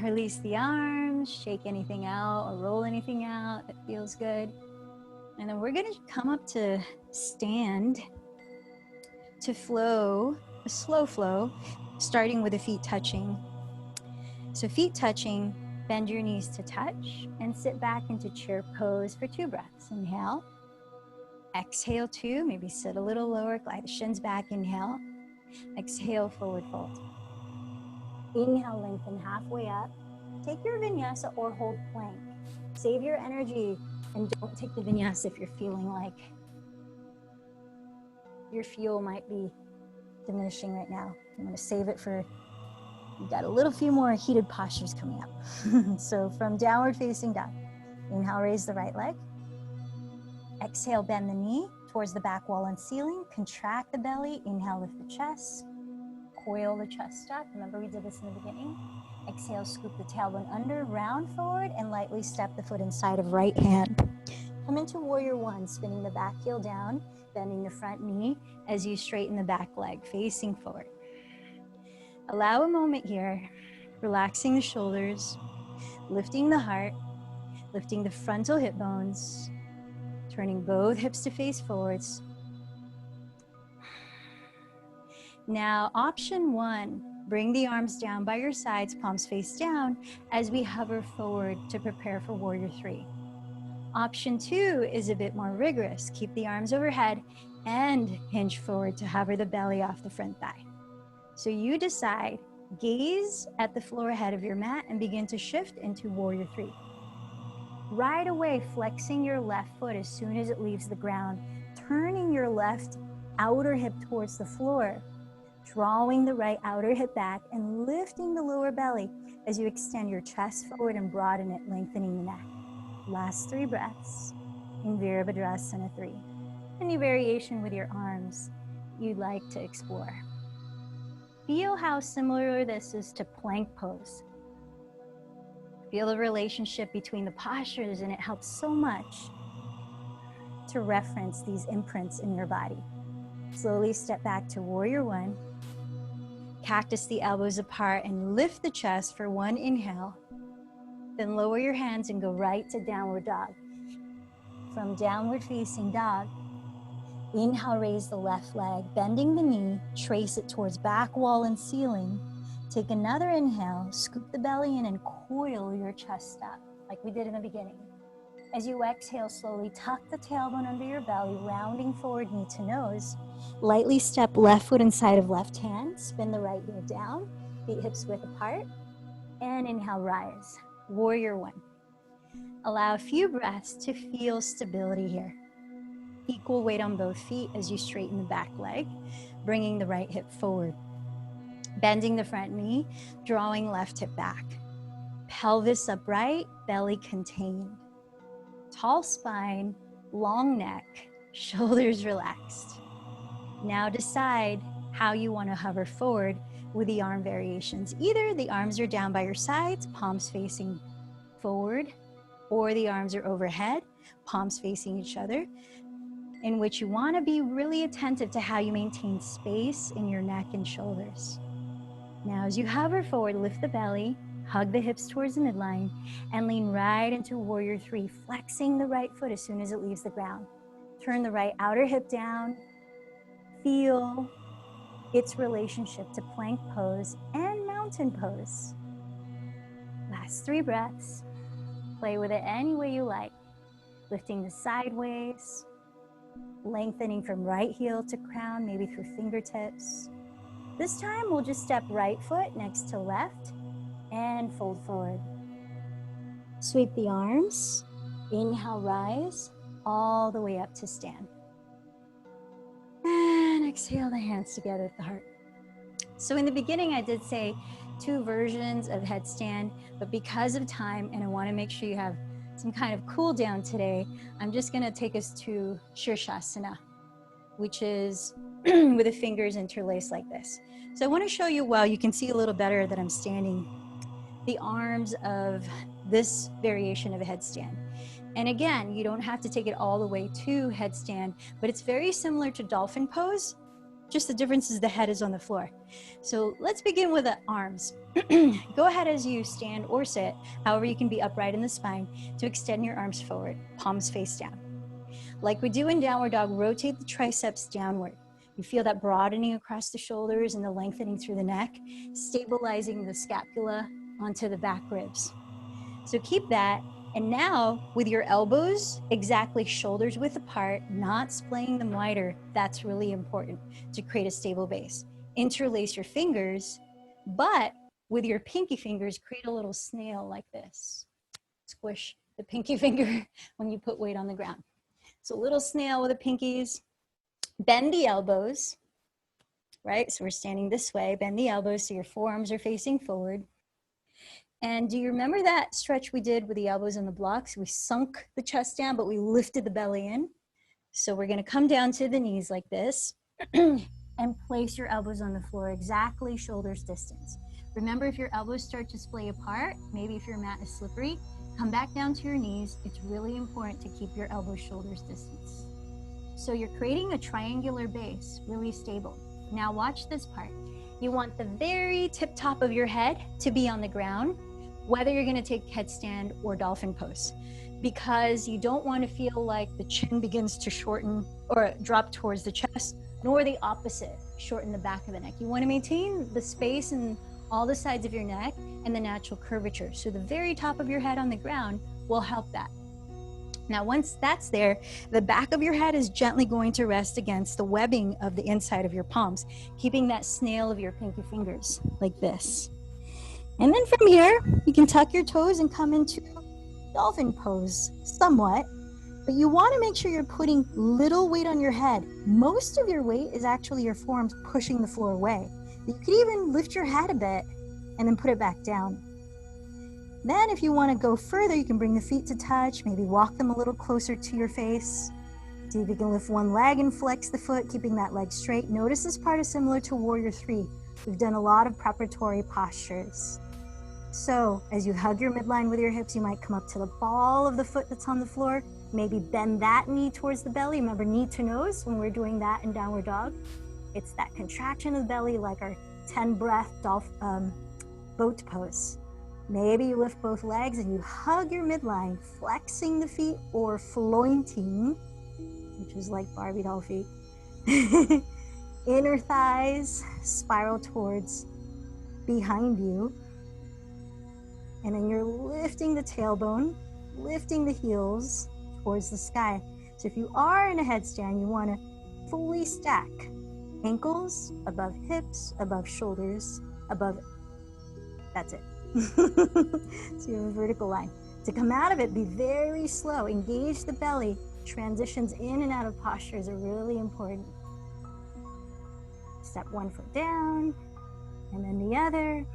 Release the arms, shake anything out or roll anything out that feels good. And then we're going to come up to stand to flow, a slow flow, starting with the feet touching. So feet touching, bend your knees to touch and sit back into chair pose for 2 breaths. Inhale. Exhale 2, maybe sit a little lower, glide the shins back, inhale. Exhale, forward fold. Inhale, lengthen halfway up. Take your vinyasa or hold plank. Save your energy and don't take the vinyasa if you're feeling like your fuel might be diminishing right now. I'm going to save it for, you've got a little few more heated postures coming up. So from downward facing dog, inhale, raise the right leg. Exhale, bend the knee towards the back wall and ceiling. Contract the belly. Inhale, lift the chest. Coil the chest up. Remember we did this in the beginning. Exhale, scoop the tailbone under, round forward, and lightly step the foot inside of right hand. Come into warrior 1, spinning the back heel down, bending the front knee as you straighten the back leg, facing forward. Allow a moment here, relaxing the shoulders, lifting the heart, lifting the frontal hip bones, turning both hips to face forwards. Now, option 1, bring the arms down by your sides, palms face down, as we hover forward to prepare for warrior 3. Option 2 is a bit more rigorous. Keep the arms overhead and hinge forward to hover the belly off the front thigh. So you decide, gaze at the floor ahead of your mat and begin to shift into warrior 3. Right away, flexing your left foot as soon as it leaves the ground, turning your left outer hip towards the floor, drawing the right outer hip back and lifting the lower belly as you extend your chest forward and broaden it, lengthening the neck. Last 3 breaths in Virabhadrasana 3. Any variation with your arms you'd like to explore. Feel how similar this is to plank pose. Feel the relationship between the postures, and it helps so much to reference these imprints in your body. Slowly step back to warrior 1. Cactus the elbows apart and lift the chest for 1 inhale. Then lower your hands and go right to downward dog. From downward facing dog, inhale, raise the left leg, bending the knee, trace it towards back wall and ceiling. Take another inhale, scoop the belly in and coil your chest up, like we did in the beginning. As you exhale, slowly tuck the tailbone under your belly, rounding forward knee to nose. Lightly step left foot inside of left hand, spin the right heel down, feet hips width apart, and inhale, rise. Warrior 1. Allow a few breaths to feel stability here. Equal weight on both feet as you straighten the back leg, bringing the right hip forward. Bending the front knee, drawing left hip back. Pelvis upright, belly contained. Tall spine, long neck, shoulders relaxed. Now decide how you want to hover forward with the arm variations. Either the arms are down by your sides, palms facing forward, or the arms are overhead, palms facing each other, in which you want to be really attentive to how you maintain space in your neck and shoulders. Now, as you hover forward, lift the belly, hug the hips towards the midline, and lean right into warrior 3, flexing the right foot as soon as it leaves the ground. Turn the right outer hip down. Feel its relationship to plank pose and mountain pose. Last 3 breaths. Play with it any way you like. Lifting the sideways, lengthening from right heel to crown, maybe through fingertips. This time we'll just step right foot next to left and fold forward. Sweep the arms, inhale, rise, all the way up to stand. And exhale the hands together at the heart. So in the beginning I did say 2 versions of headstand, but because of time and I want to make sure you have some kind of cool down today, I'm just going to take us to Shirshasana. which is with the fingers interlaced like this. So I want to show you, well, you can see a little better that I'm standing, the arms of this variation of a headstand. And again, you don't have to take it all the way to headstand, but it's very similar to dolphin pose. Just the difference is the head is on the floor. So let's begin with the arms. Go ahead as you stand or sit, however you can be upright in the spine, to extend your arms forward, palms face down. Like we do in downward dog, rotate the triceps downward. You feel that broadening across the shoulders and the lengthening through the neck, stabilizing the scapula onto the back ribs. So keep that. And now with your elbows exactly shoulders width apart, not splaying them wider, that's really important to create a stable base. Interlace your fingers, but with your pinky fingers, create a little snail like this. Squish the pinky finger when you put weight on the ground. So a little snail with the pinkies. Bend the elbows, right? So we're standing this way, bend the elbows so your forearms are facing forward. And do you remember that stretch we did with the elbows and the blocks? We sunk the chest down, but we lifted the belly in. So we're gonna come down to the knees like this and place your elbows on the floor exactly shoulders distance. Remember, if your elbows start to splay apart, maybe if your mat is slippery, come back down to your knees. It's really important to keep your elbows shoulders distance. So you're creating a triangular base, really stable. Now watch this part. You want the very tip top of your head to be on the ground, whether you're gonna take headstand or dolphin pose, because you don't wanna feel like the chin begins to shorten or drop towards the chest, nor the opposite, shorten the back of the neck. You wanna maintain the space in all the sides of your neck and the natural curvature. So the very top of your head on the ground will help that. Now, once that's there, the back of your head is gently going to rest against the webbing of the inside of your palms, keeping that snail of your pinky fingers like this. And then from here, you can tuck your toes and come into dolphin pose somewhat, but you want to make sure you're putting little weight on your head. Most of your weight is actually your forearms pushing the floor away. You could even lift your head a bit and then put it back down. Then if you want to go further, you can bring the feet to touch, maybe walk them a little closer to your face. See if you can lift one leg and flex the foot, keeping that leg straight. Notice this part is similar to Warrior 3. We've done a lot of preparatory postures. So as you hug your midline with your hips, you might come up to the ball of the foot that's on the floor, maybe bend that knee towards the belly. Remember, knee to nose when we're doing that in downward dog. It's that contraction of the belly, like our 10-breath boat pose. Maybe you lift both legs and you hug your midline, flexing the feet or flointing, which is like Barbie doll feet. Inner thighs spiral towards behind you. And then you're lifting the tailbone, lifting the heels towards the sky. So if you are in a headstand, you want to fully stack. Ankles above hips, above shoulders, above, that's it. So you have a vertical line. To come out of it, be very slow. Engage the belly. Transitions in and out of postures are really important. Step one foot down, and then the other.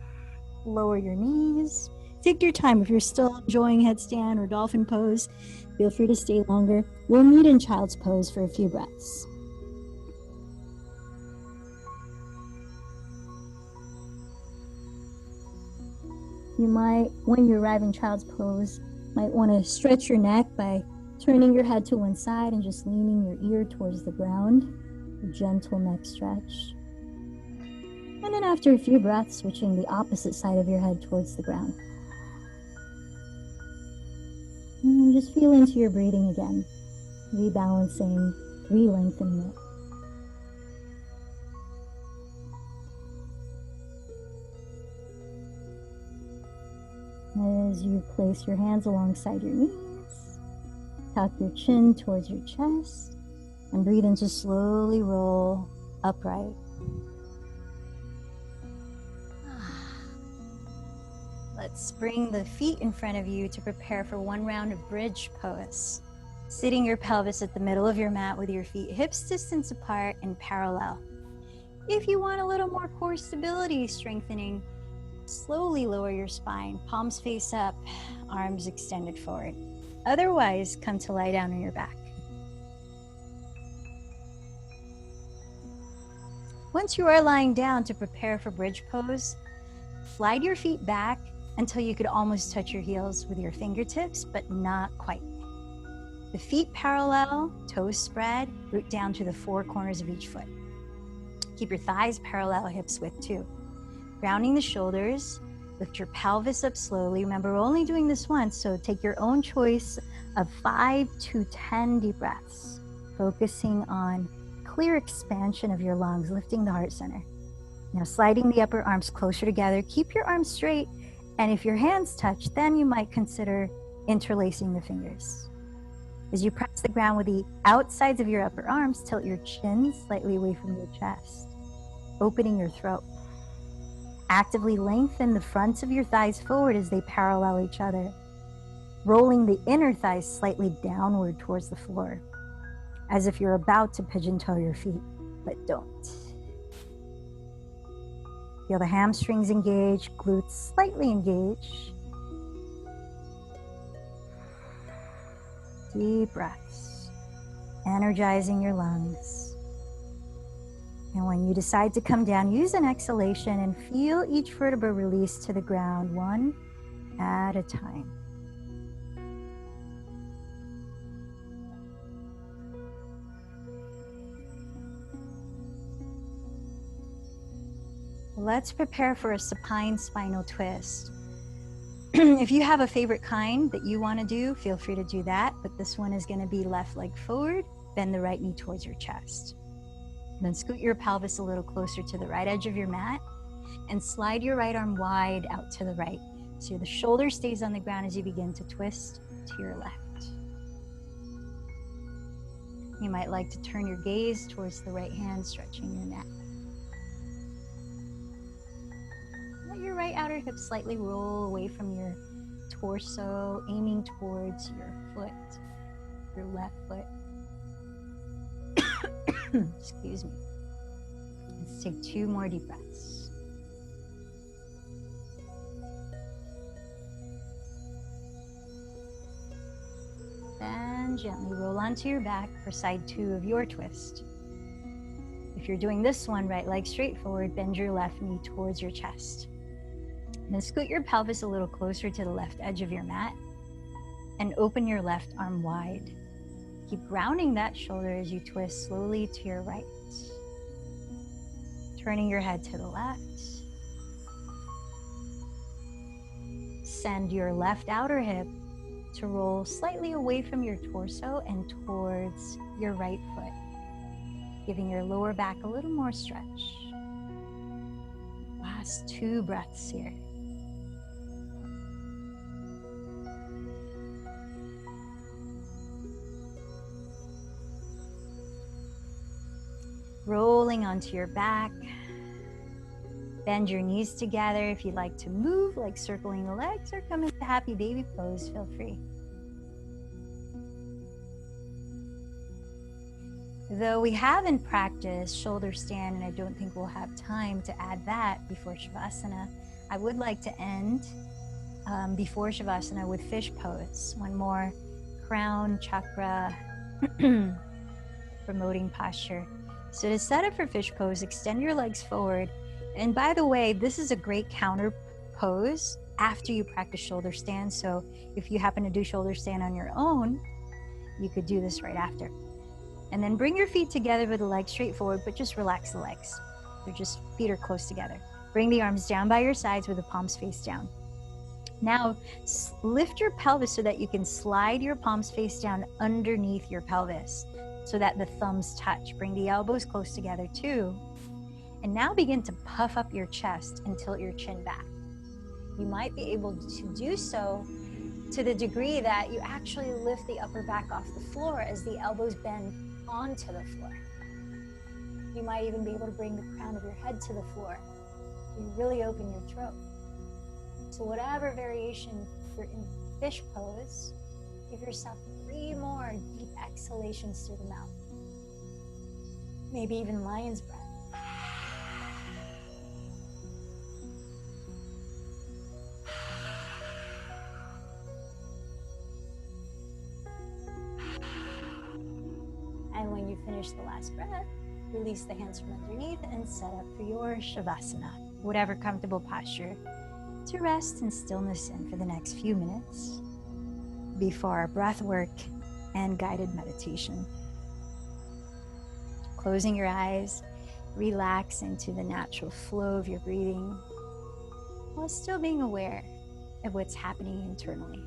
Lower your knees. Take your time. If you're still enjoying headstand or dolphin pose, feel free to stay longer. We'll meet in child's pose for a few breaths. You might, when you arrive in child's pose, might want to stretch your neck by turning your head to one side and just leaning your ear towards the ground. A gentle neck stretch. And then after a few breaths, switching the opposite side of your head towards the ground. And just feel into your breathing again, rebalancing, re-lengthening it. As you place your hands alongside your knees, tuck your chin towards your chest, and breathe in to slowly roll upright. Let's bring the feet in front of you to prepare for one round of bridge pose. Sitting your pelvis at the middle of your mat with your feet hips distance apart and parallel. If you want a little more core stability strengthening, slowly lower your spine, palms face up, arms extended forward. Otherwise, come to lie down on your back. Once you are lying down to prepare for bridge pose, slide your feet back until you could almost touch your heels with your fingertips, but not quite. The feet parallel, toes spread, root down to the four corners of each foot. Keep your thighs parallel, hips width too. Rounding the shoulders, lift your pelvis up slowly. Remember, we're only doing this once, so take your own choice of 5 to 10 deep breaths, focusing on clear expansion of your lungs, lifting the heart center. Now sliding the upper arms closer together. Keep your arms straight, and if your hands touch, then you might consider interlacing the fingers. As you press the ground with the outsides of your upper arms, tilt your chin slightly away from your chest, opening your throat. Actively lengthen the fronts of your thighs forward as they parallel each other, rolling the inner thighs slightly downward towards the floor, as if you're about to pigeon toe your feet, but don't. Feel the hamstrings engage, glutes slightly engage. Deep breaths, energizing your lungs. And when you decide to come down, use an exhalation and feel each vertebra release to the ground, one at a time. Let's prepare for a supine spinal twist. If you have a favorite kind that you want to do, feel free to do that. But this one is going to be left leg forward, bend the right knee towards your chest. Then scoot your pelvis a little closer to the right edge of your mat and slide your right arm wide out to the right. So the shoulder stays on the ground as you begin to twist to your left. You might like to turn your gaze towards the right hand, stretching your neck. Let your right outer hip slightly roll away from your torso, aiming towards your foot, your left foot. Excuse me. Let's take 2 more deep breaths. Then gently roll onto your back for side 2 of your twist. If you're doing this one, right leg straight forward, bend your left knee towards your chest. Then scoot your pelvis a little closer to the left edge of your mat and open your left arm wide. Keep grounding that shoulder as you twist slowly to your right. Turning your head to the left. Send your left outer hip to roll slightly away from your torso and towards your right foot, giving your lower back a little more stretch. Last 2 breaths here. Rolling onto your back. Bend your knees together. If you'd like to move, like circling the legs or come into happy baby pose, feel free. Though we haven't practiced shoulder stand, and I don't think we'll have time to add that before Shavasana, I would like to end before Shavasana with fish pose. One more crown chakra promoting posture. So to set up for fish pose, extend your legs forward. And by the way, this is a great counter pose after you practice shoulder stand. So if you happen to do shoulder stand on your own, you could do this right after. And then bring your feet together with the legs straight forward, but just relax the legs. They're just, feet are close together. Bring the arms down by your sides with the palms face down. Now, lift your pelvis so that you can slide your palms face down underneath your pelvis so that the thumbs touch. Bring the elbows close together too. And now begin to puff up your chest and tilt your chin back. You might be able to do so to the degree that you actually lift the upper back off the floor as the elbows bend onto the floor. You might even be able to bring the crown of your head to the floor. You really open your throat. So whatever variation you're in fish pose, give yourself 3 more deep exhalations through the mouth. Maybe even lion's breath. And when you finish the last breath, Release the hands from underneath and set up for your Shavasana, whatever comfortable posture to rest in stillness in for the next few minutes before our breath work and guided meditation. Closing your eyes, relax into the natural flow of your breathing while still being aware of what's happening internally.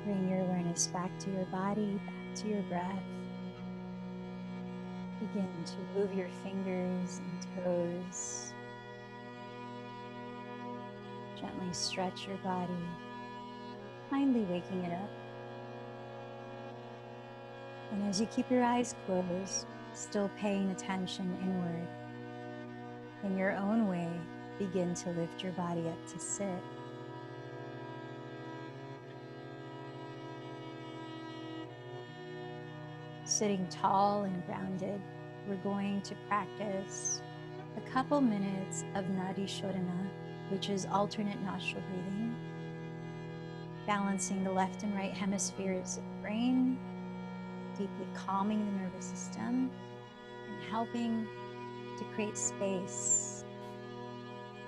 Bring your awareness back to your body, back to your breath. Begin to move your fingers and toes. Gently stretch your body, kindly waking it up. And as you keep your eyes closed, still paying attention inward, in your own way, begin to lift your body up to sit. sitting tall and grounded, we're going to practice a couple minutes of Nadi Shodhana, which is alternate nostril breathing, balancing the left and right hemispheres of the brain, deeply calming the nervous system, and helping to create space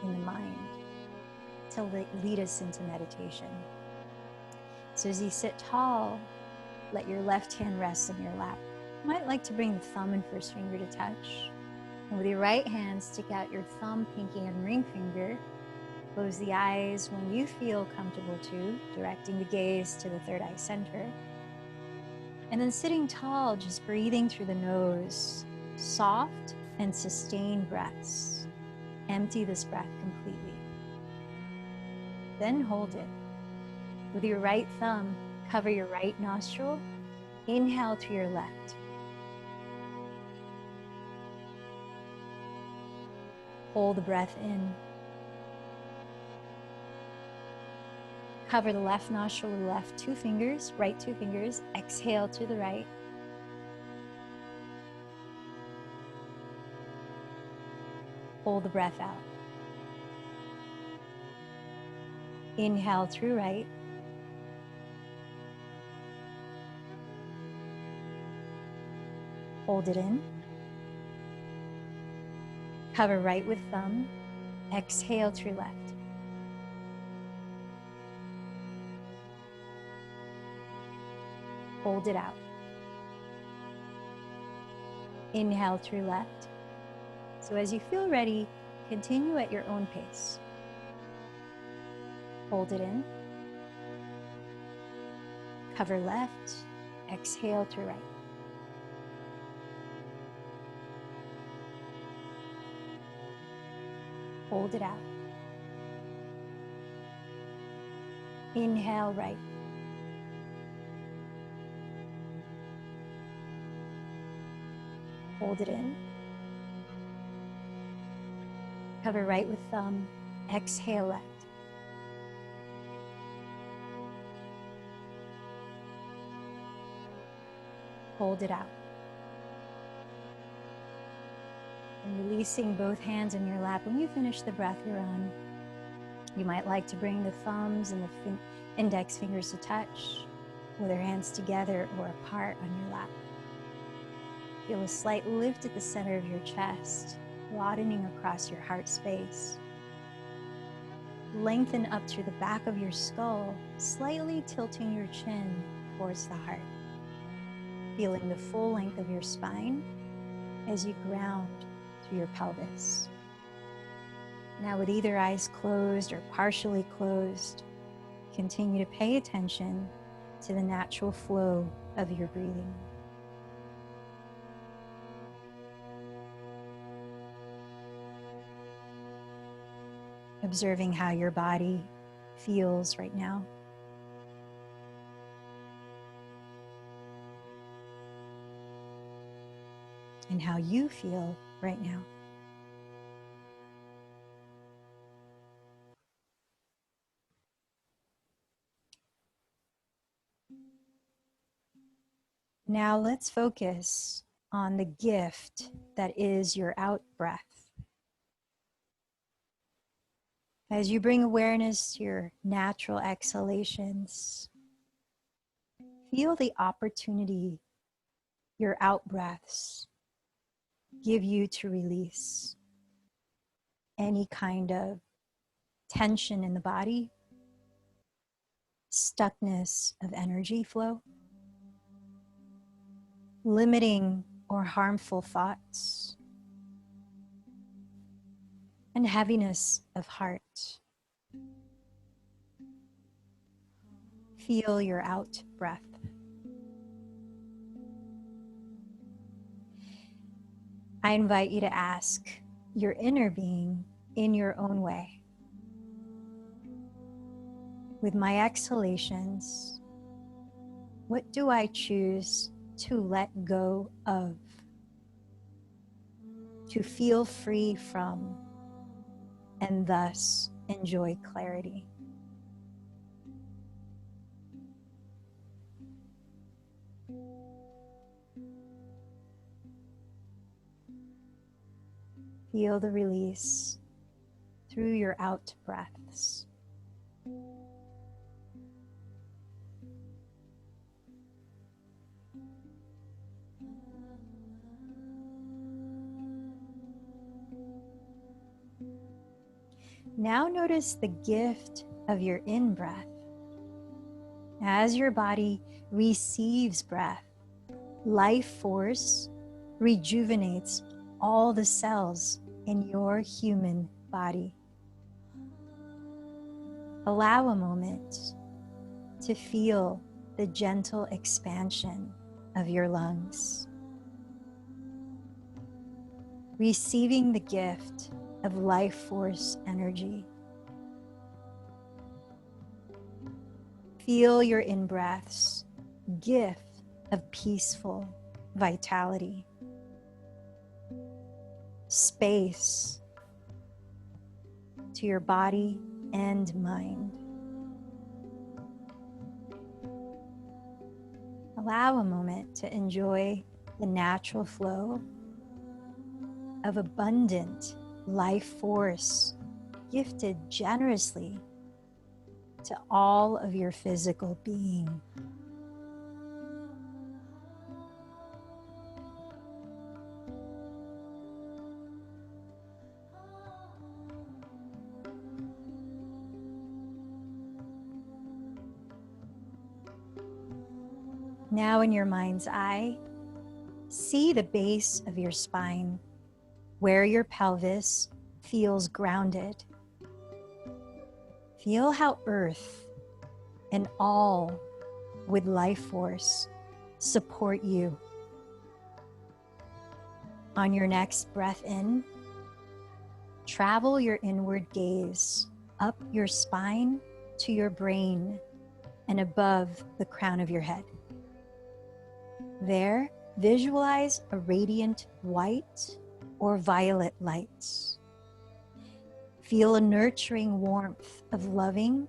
in the mind to lead us into meditation. So as you sit tall, let your left hand rest on your lap. You might like to bring the thumb and first finger to touch. And with your right hand, stick out your thumb, pinky, and ring finger. Close the eyes when you feel comfortable to, directing the gaze to the third eye center. And then sitting tall, just breathing through the nose, soft and sustained breaths. Empty this breath completely. Then hold it. With your right thumb, cover your right nostril. Inhale through your left. Hold the breath in. Cover the left nostril with the left two fingers, right two fingers. Exhale to the right. Hold the breath out. Inhale through right. Hold it in. Cover right with thumb. Exhale through left. Hold it out. Inhale through left. So as you feel ready, continue at your own pace. Hold it in. Cover left. Exhale through right. Hold it out. Inhale right. Hold it in. Cover right with thumb. Exhale left. Hold it out. And releasing both hands in your lap. When you finish the breath you're on, you might like to bring the thumbs and the index fingers to touch, with your hands together or apart on your lap. Feel a slight lift at the center of your chest, broadening across your heart space. Lengthen up through the back of your skull, slightly tilting your chin towards the heart. Feeling the full length of your spine as you ground through your pelvis. Now with either eyes closed or partially closed, continue to pay attention to the natural flow of your breathing. Observing how your body feels right now. And how you feel right now. Now let's focus on the gift that is your out breath. As you bring awareness to your natural exhalations, feel the opportunity your out breaths give you to release any kind of tension in the body, stuckness of energy flow, limiting or harmful thoughts, and heaviness of heart. Feel your out breath. I invite you to ask your inner being in your own way. With my exhalations, what do I choose to let go of? To feel free from, and thus enjoy clarity. Feel the release through your out breaths. Now notice the gift of your in-breath. As your body receives breath, life force rejuvenates all the cells in your human body. Allow a moment to feel the gentle expansion of your lungs, receiving the gift of life force energy. Feel your in-breaths, gift of peaceful vitality, space to your body and mind. Allow a moment to enjoy the natural flow of abundant life force gifted generously to all of your physical being. Now in your mind's eye, see the base of your spine where your pelvis feels grounded. Feel how earth and all with life force support you. On your next breath in, travel your inward gaze up your spine to your brain and above the crown of your head. There, visualize a radiant white or violet light. Feel a nurturing warmth of loving,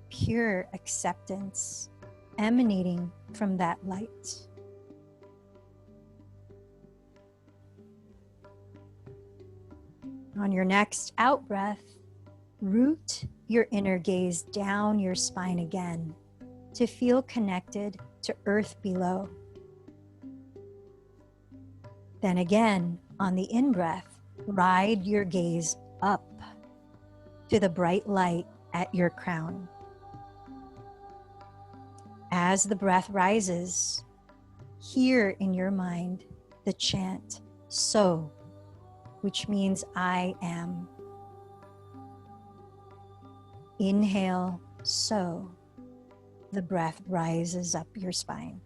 pure acceptance emanating from that light. On your next out breath, root your inner gaze down your spine again to feel connected to earth below. Then again, on the in-breath, ride your gaze up to the bright light at your crown. As the breath rises, hear in your mind the chant, so, which means I am. Inhale, so. The breath rises up your spine.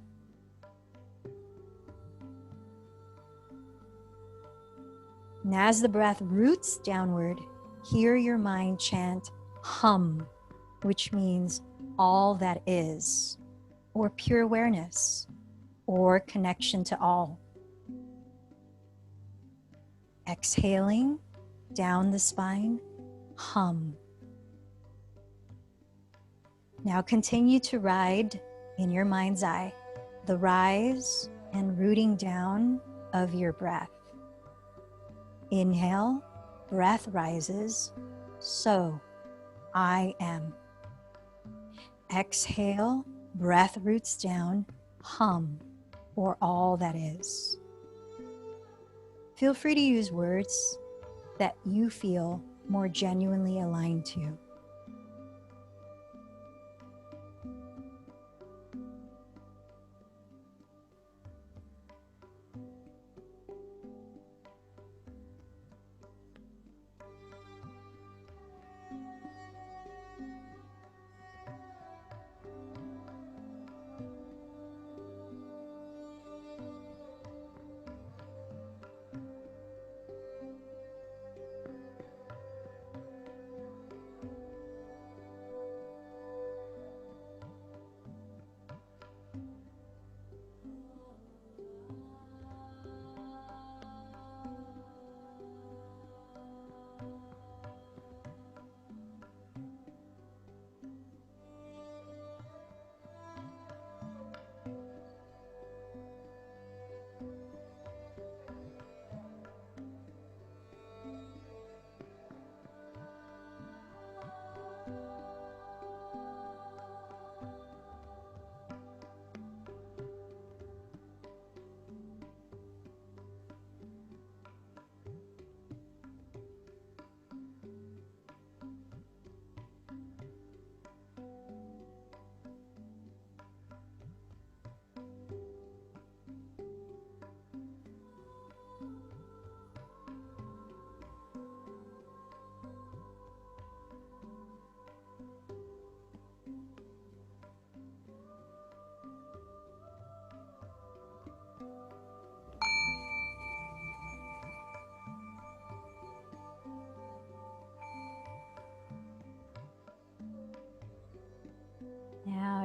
And as the breath roots downward, hear your mind chant hum, which means all that is, or pure awareness, or connection to all. Exhaling down the spine, hum. Now continue to ride in your mind's eye the rise and rooting down of your breath. Inhale, breath rises, so I am. Exhale, breath roots down, hum, or all that is. Feel free to use words that you feel more genuinely aligned to.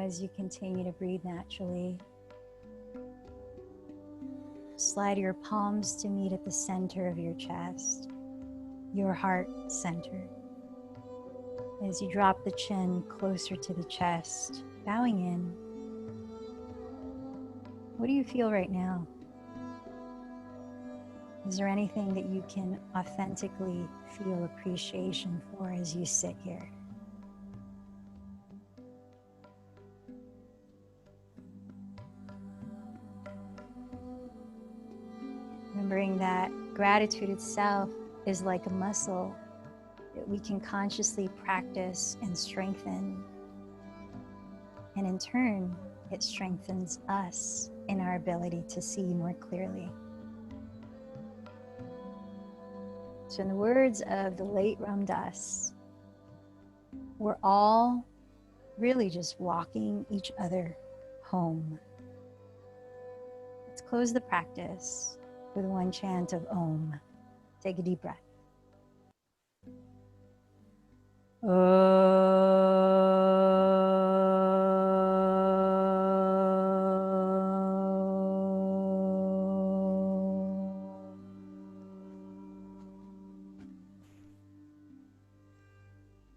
as you continue to breathe naturally, slide your palms to meet at the center of your chest, your heart center. As you drop the chin closer to the chest, bowing in, what do you feel right now? Is there anything that you can authentically feel appreciation for as you sit here? Remembering that gratitude itself is like a muscle that we can consciously practice and strengthen. And in turn, it strengthens us in our ability to see more clearly. So in the words of the late Ram Dass, we're all really just walking each other home. Let's close the practice with one chant of Om. Take a deep breath.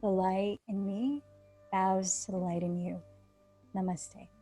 The light in me bows to the light in you. Namaste.